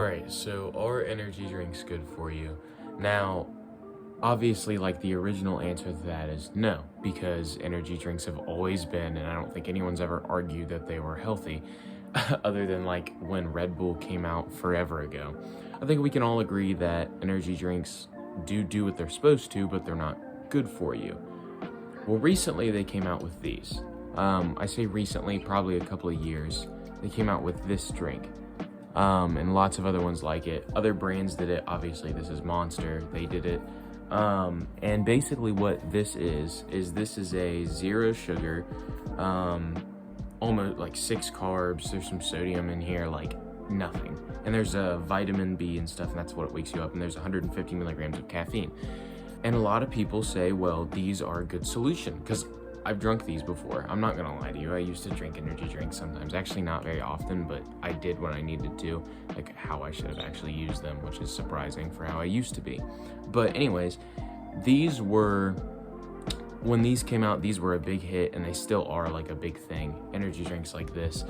Alright, so are energy drinks good for you? Now, obviously, like, the original answer to that is no, because energy drinks have always been, and I don't think anyone's ever argued that they were healthy, other than like when Red Bull came out forever ago. I think we can all agree that energy drinks do what they're supposed to, but they're not good for you. Well, recently they came out with these. I say recently, probably a couple of years. They came out with this drink. And lots of other ones like it. Other brands did it. Obviously, this is Monster. They did it. And basically what this is this is a zero sugar, almost like 6 carbs. There's some sodium in here, like nothing. And there's a vitamin B and stuff, and that's what wakes you up. And there's 150 milligrams of caffeine. And a lot of people say, well, these are a good solution, because I've drunk these before. I'm not gonna lie to you. I used to drink energy drinks sometimes. Actually, not very often, but I did when I needed to, like how I should have actually used them, which is surprising for how I used to be. But anyways, these were, when these came out, these were a big hit, and they still are like a big thing. Energy drinks like this.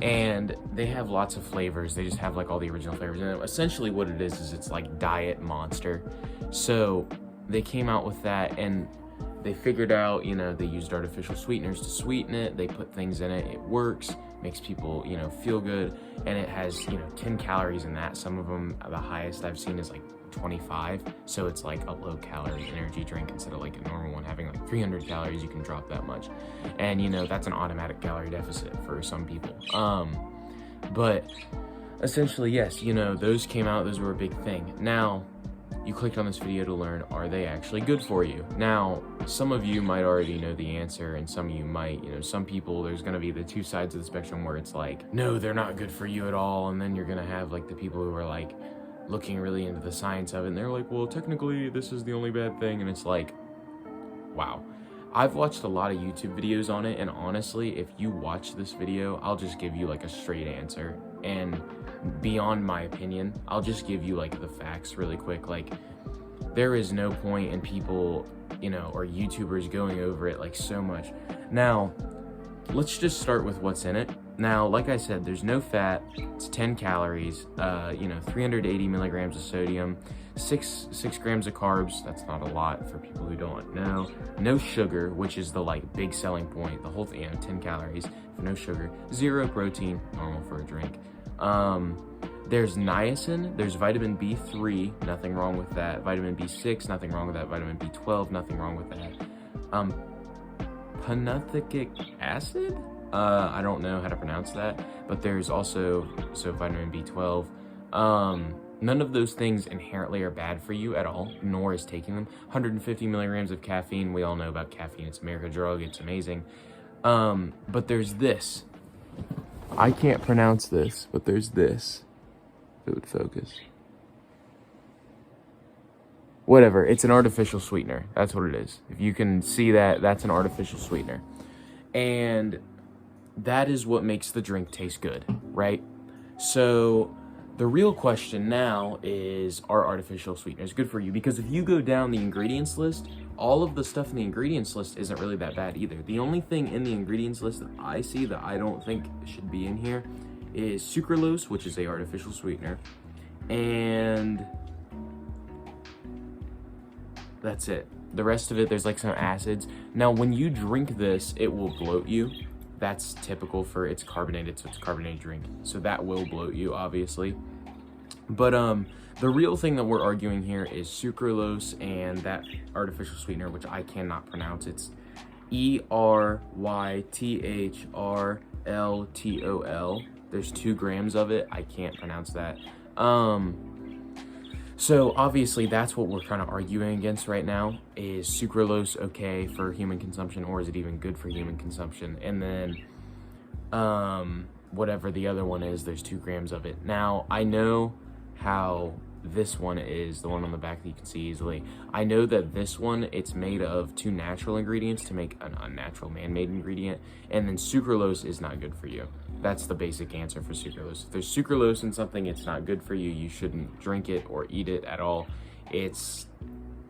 And they have lots of flavors. They just have like all the original flavors. And essentially what it is it's like Diet Monster. So they came out with that, and they figured out, you know, they used artificial sweeteners to sweeten it. They put things in it. It works, makes people, you know, feel good. And it has, you know, 10 calories in that. Some of them, the highest I've seen is like 25. So it's like a low calorie energy drink instead of like a normal one having like 300 calories. You can drop that much. And, you know, that's an automatic calorie deficit for some people. But essentially, yes, you know, those came out. Those were a big thing. Now, you clicked on this video to learn, are they actually good for you? Now, some of you might already know the answer, and some of you might, you know, some people, there's gonna be the two sides of the spectrum where it's like, no, they're not good for you at all, and then you're gonna have like the people who are like looking really into the science of it, and they're like, well, technically this is the only bad thing, and it's like, wow. I've watched a lot of YouTube videos on it, and honestly, if you watch this video, I'll just give you like a straight answer, and beyond my opinion, I'll just give you like the facts really quick. Like, there is no point in people, you know, or YouTubers going over it like so much. Now, let's just start with what's in it. Now, like I said, there's no fat, it's 10 calories, you know, 380 milligrams of sodium, 6 grams of carbs. That's not a lot for people who don't know. No sugar, which is the like big selling point. The whole thing, you know, 10 calories for no sugar, 0 protein, normal for a drink. There's niacin, there's vitamin B3, nothing wrong with that. Vitamin B6, nothing wrong with that. Vitamin B12, nothing wrong with that. Panethic acid? I don't know how to pronounce that, but there's also, so vitamin B12. None of those things inherently are bad for you at all, nor is taking them. 150 milligrams of caffeine, we all know about caffeine. It's a miracle drug, it's amazing. But there's this. I can't pronounce this, but there's this. If it would focus. Whatever, it's an artificial sweetener. That's what it is. If you can see that, that's an artificial sweetener. And that is what makes the drink taste good, right? So the real question now is, are artificial sweeteners good for you? Because if you go down the ingredients list, all of the stuff in the ingredients list isn't really that bad either. The only thing in the ingredients list that I see that I don't think should be in here is sucralose, which is a artificial sweetener, and that's it. The rest of it, there's like some acids. Now, when you drink this, it will bloat you. That's typical for, it's carbonated, so it's a carbonated drink. So that will bloat you, obviously. But the real thing that we're arguing here is sucralose and that artificial sweetener, which I cannot pronounce. It's ERYTHRLTOL. There's 2 grams of it. I can't pronounce that. So obviously that's what we're kind of arguing against right now. Is sucralose okay for human consumption, or is it even good for human consumption? And then whatever the other one is, there's 2 grams of it. Now, I know how this one is, the one on the back that you can see easily. I know that this one, it's made of 2 natural ingredients to make an unnatural man-made ingredient, and then sucralose is not good for you. That's the basic answer for sucralose. If there's sucralose in something, it's not good for you. You shouldn't drink it or eat it at all. It's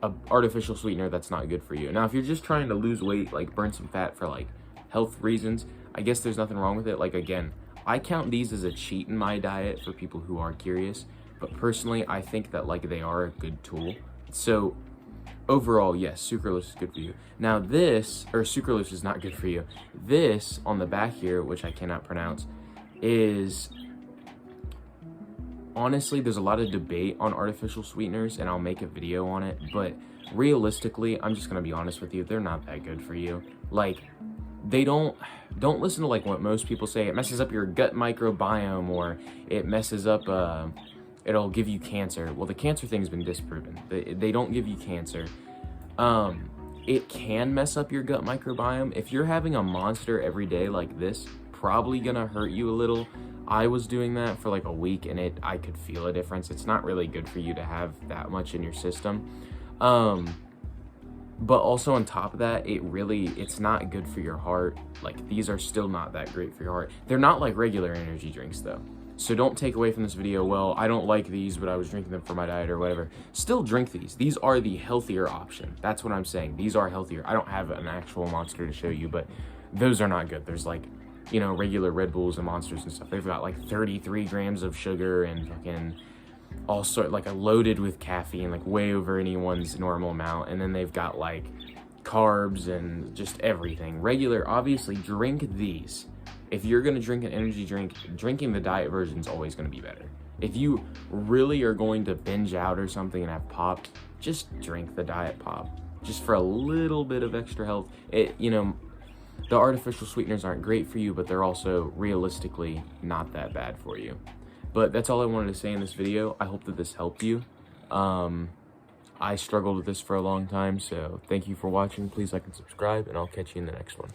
an artificial sweetener that's not good for you. Now, if you're just trying to lose weight, like burn some fat for like health reasons, I guess there's nothing wrong with it. Like, again, I count these as a cheat in my diet for people who are curious. but personally, I think that like they are a good tool. So overall, yes, sucralose is good for you. Now this, or sucralose is not good for you. This on the back here, which I cannot pronounce, is, honestly, there's a lot of debate on artificial sweeteners, and I'll make a video on it, but realistically, I'm just gonna be honest with you, they're not that good for you. Like, they don't listen to like what most people say. It messes up your gut microbiome, or it messes up, it'll give you cancer. Well, the cancer thing's been disproven. They don't give you cancer. It can mess up your gut microbiome. If you're having a monster every day like this, probably gonna hurt you a little. I was doing that for like a week, and I could feel a difference. It's not really good for you to have that much in your system. But also on top of that, it's not good for your heart. Like, these are still not that great for your heart. They're not like regular energy drinks though. So don't take away from this video, well, I don't like these, but I was drinking them for my diet or whatever. Still drink these. These are the healthier option. That's what I'm saying. These are healthier. I don't have an actual Monster to show you, but those are not good. There's like, you know, regular Red Bulls and Monsters and stuff. They've got like 33 grams of sugar and fucking all sort, like, loaded with caffeine, like way over anyone's normal amount. And then they've got like carbs and just everything. Regular, obviously, drink these. If you're gonna drink an energy drink, drinking the diet version is always gonna be better. If you really are going to binge out or something and have pop, just drink the diet pop, just for a little bit of extra health. You know, the artificial sweeteners aren't great for you, but they're also realistically not that bad for you. But that's all I wanted to say in this video. I hope that this helped you. I struggled with this for a long time, so thank you for watching. Please like and subscribe, and I'll catch you in the next one.